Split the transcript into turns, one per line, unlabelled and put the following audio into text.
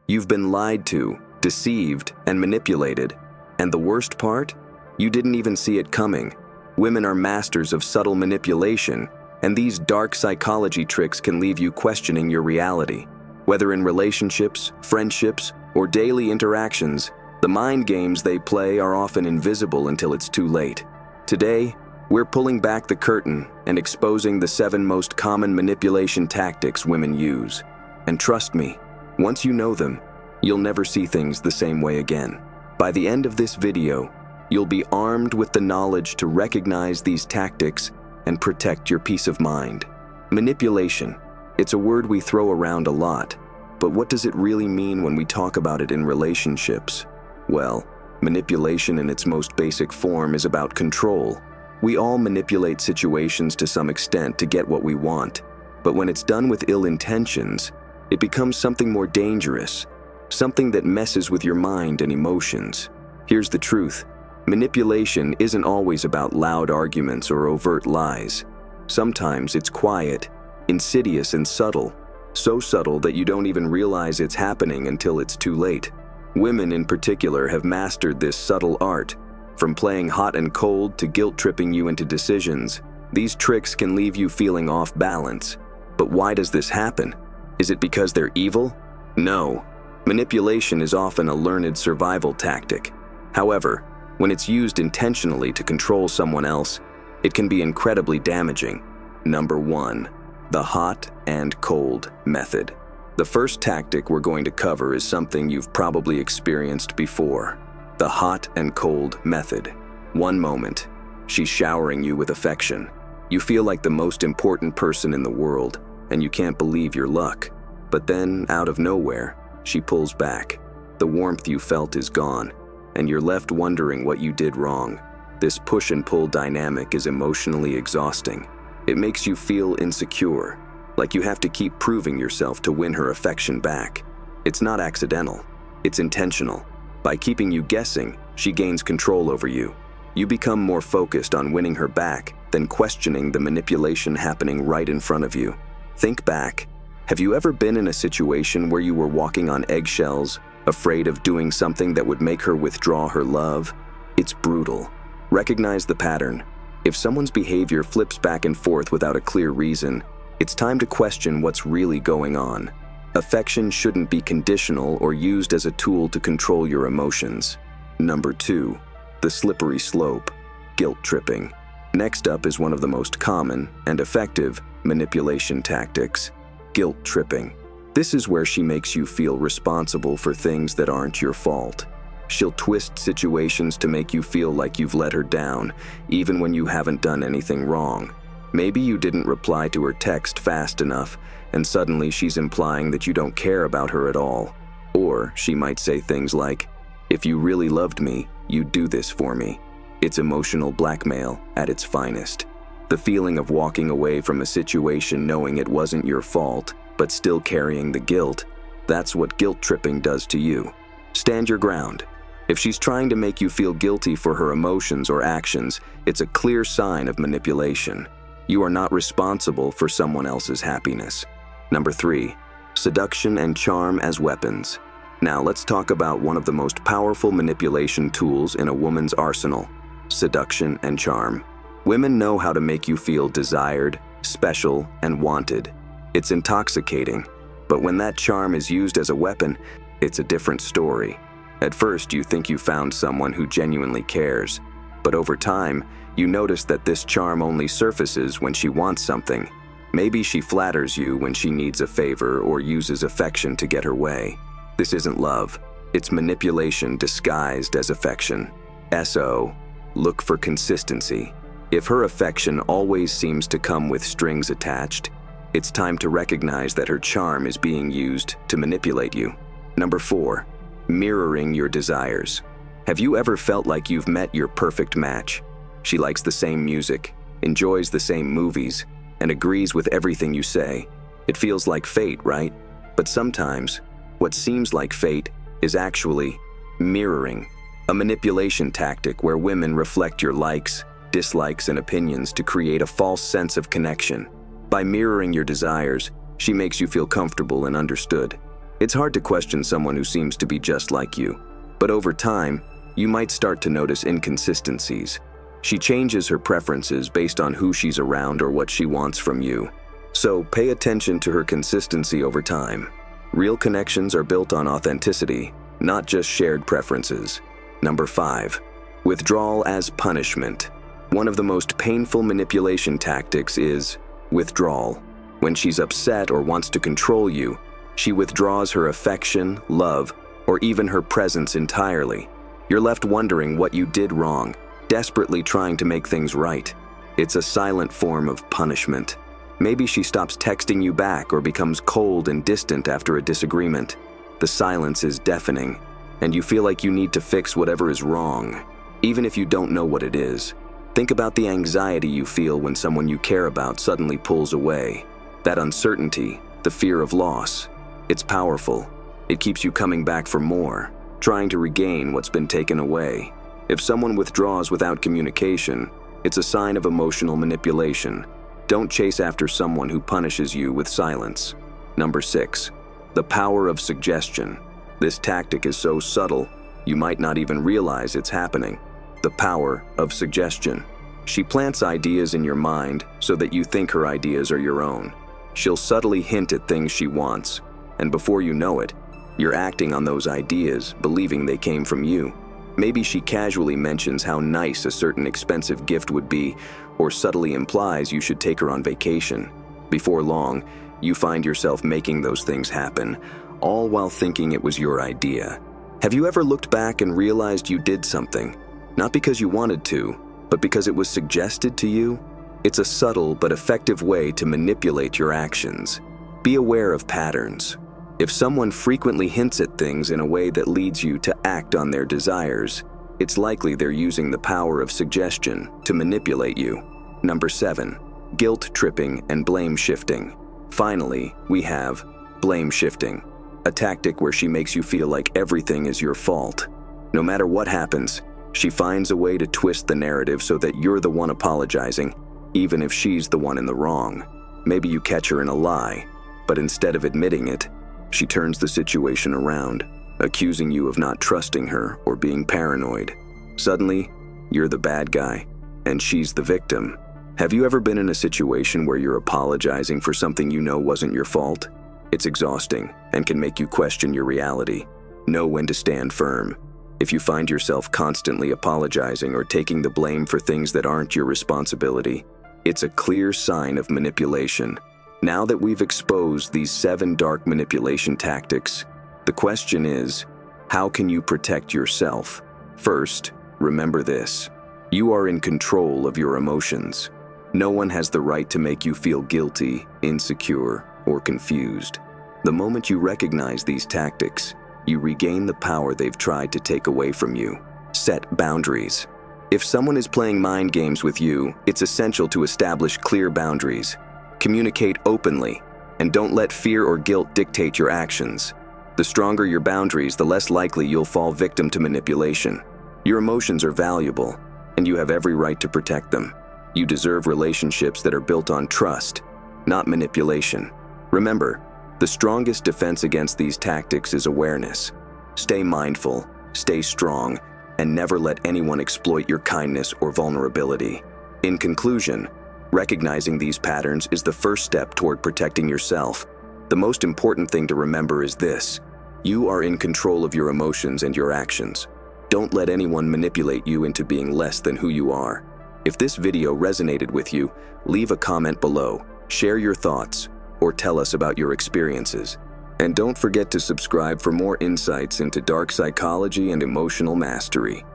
You've been lied to, deceived, and manipulated. And the worst part? You didn't even see it coming. Women are masters of subtle manipulation, and these dark psychology tricks can leave you questioning your reality. Whether in relationships, friendships, or daily interactions, the mind games they play are often invisible until it's too late. Today, we're pulling back the curtain and exposing the 7 most common manipulation tactics women use. And trust me, once you know them, you'll never see things the same way again. By the end of this video, you'll be armed with the knowledge to recognize these tactics and protect your peace of mind. Manipulation. It's a word we throw around a lot, but what does it really mean when we talk about it in relationships? Well, manipulation in its most basic form is about control. We all manipulate situations to some extent to get what we want, but when it's done with ill intentions, it becomes something more dangerous, something that messes with your mind and emotions. Here's the truth. Manipulation isn't always about loud arguments or overt lies. Sometimes it's quiet, insidious, and subtle. So subtle that you don't even realize it's happening until it's too late. Women in particular have mastered this subtle art. From playing hot and cold to guilt-tripping you into decisions, these tricks can leave you feeling off balance. But why does this happen? Is it because they're evil? No. Manipulation is often a learned survival tactic. However, when it's used intentionally to control someone else, it can be incredibly damaging. Number 1. The hot and cold method. The first tactic we're going to cover is something you've probably experienced before. The hot and cold method. One moment, she's showering you with affection. You feel like the most important person in the world, and you can't believe your luck. But then, out of nowhere, she pulls back. The warmth you felt is gone, and you're left wondering what you did wrong. This push and pull dynamic is emotionally exhausting. It makes you feel insecure, like you have to keep proving yourself to win her affection back. It's not accidental, it's intentional. By keeping you guessing, she gains control over you. You become more focused on winning her back than questioning the manipulation happening right in front of you. Think back. Have you ever been in a situation where you were walking on eggshells, afraid of doing something that would make her withdraw her love? It's brutal. Recognize the pattern. If someone's behavior flips back and forth without a clear reason, it's time to question what's really going on. Affection shouldn't be conditional or used as a tool to control your emotions. Number 2. The slippery slope. Guilt tripping. Next up is one of the most common and effective manipulation tactics. Guilt tripping. This is where she makes you feel responsible for things that aren't your fault. She'll twist situations to make you feel like you've let her down, even when you haven't done anything wrong. Maybe you didn't reply to her text fast enough, and suddenly she's implying that you don't care about her at all. Or she might say things like, "If you really loved me, you'd do this for me." It's emotional blackmail at its finest. The feeling of walking away from a situation knowing it wasn't your fault, but still carrying the guilt, that's what guilt tripping does to you. Stand your ground. If she's trying to make you feel guilty for her emotions or actions, it's a clear sign of manipulation. You are not responsible for someone else's happiness. Number 3. Seduction and charm as weapons. Now let's talk about one of the most powerful manipulation tools in a woman's arsenal: seduction and charm. Women know how to make you feel desired, special, and wanted. It's intoxicating, but when that charm is used as a weapon, it's a different story. At first, you think you found someone who genuinely cares, but over time, you notice that this charm only surfaces when she wants something. Maybe she flatters you when she needs a favor or uses affection to get her way. This isn't love. It's manipulation disguised as affection. SO. Look for consistency. If her affection always seems to come with strings attached, it's time to recognize that her charm is being used to manipulate you. Number 4. Mirroring your desires. Have you ever felt like you've met your perfect match? She likes the same music, enjoys the same movies, and agrees with everything you say. It feels like fate, right? But sometimes, what seems like fate is actually mirroring, a manipulation tactic where women reflect your likes, dislikes, and opinions to create a false sense of connection. By mirroring your desires, she makes you feel comfortable and understood. It's hard to question someone who seems to be just like you, but over time, you might start to notice inconsistencies. She changes her preferences based on who she's around or what she wants from you. So pay attention to her consistency over time. Real connections are built on authenticity, not just shared preferences. Number 5. Withdrawal as punishment. One of the most painful manipulation tactics is withdrawal. When she's upset or wants to control you, she withdraws her affection, love, or even her presence entirely. You're left wondering what you did wrong, desperately trying to make things right. It's a silent form of punishment. Maybe she stops texting you back or becomes cold and distant after a disagreement. The silence is deafening, and you feel like you need to fix whatever is wrong, even if you don't know what it is. Think about the anxiety you feel when someone you care about suddenly pulls away. That uncertainty, the fear of loss. It's powerful. It keeps you coming back for more, trying to regain what's been taken away. If someone withdraws without communication, it's a sign of emotional manipulation. Don't chase after someone who punishes you with silence. Number 6. The power of suggestion. This tactic is so subtle, you might not even realize it's happening. The power of suggestion. She plants ideas in your mind so that you think her ideas are your own. She'll subtly hint at things she wants, and before you know it, you're acting on those ideas, believing they came from you. Maybe she casually mentions how nice a certain expensive gift would be, or subtly implies you should take her on vacation. Before long, you find yourself making those things happen, all while thinking it was your idea. Have you ever looked back and realized you did something, not because you wanted to, but because it was suggested to you? It's a subtle but effective way to manipulate your actions. Be aware of patterns. If someone frequently hints at things in a way that leads you to act on their desires, it's likely they're using the power of suggestion to manipulate you. Number 7. Guilt tripping and blame shifting. Finally, we have blame shifting, a tactic where she makes you feel like everything is your fault. No matter what happens, she finds a way to twist the narrative so that you're the one apologizing, even if she's the one in the wrong. Maybe you catch her in a lie, but instead of admitting it, she turns the situation around, accusing you of not trusting her or being paranoid. Suddenly, you're the bad guy, and she's the victim. Have you ever been in a situation where you're apologizing for something you know wasn't your fault? It's exhausting and can make you question your reality. Know when to stand firm. If you find yourself constantly apologizing or taking the blame for things that aren't your responsibility, it's a clear sign of manipulation. Now that we've exposed these 7 dark manipulation tactics, the question is, how can you protect yourself? First, remember this. You are in control of your emotions. No one has the right to make you feel guilty, insecure, or confused. The moment you recognize these tactics, you regain the power they've tried to take away from you. Set boundaries. If someone is playing mind games with you, it's essential to establish clear boundaries. Communicate openly, and don't let fear or guilt dictate your actions. The stronger your boundaries, the less likely you'll fall victim to manipulation. Your emotions are valuable, and you have every right to protect them. You deserve relationships that are built on trust, not manipulation. Remember, the strongest defense against these tactics is awareness. Stay mindful, stay strong, and never let anyone exploit your kindness or vulnerability. In conclusion, recognizing these patterns is the first step toward protecting yourself. The most important thing to remember is this: you are in control of your emotions and your actions. Don't let anyone manipulate you into being less than who you are. If this video resonated with you, leave a comment below, share your thoughts, or tell us about your experiences. And don't forget to subscribe for more insights into dark psychology and emotional mastery.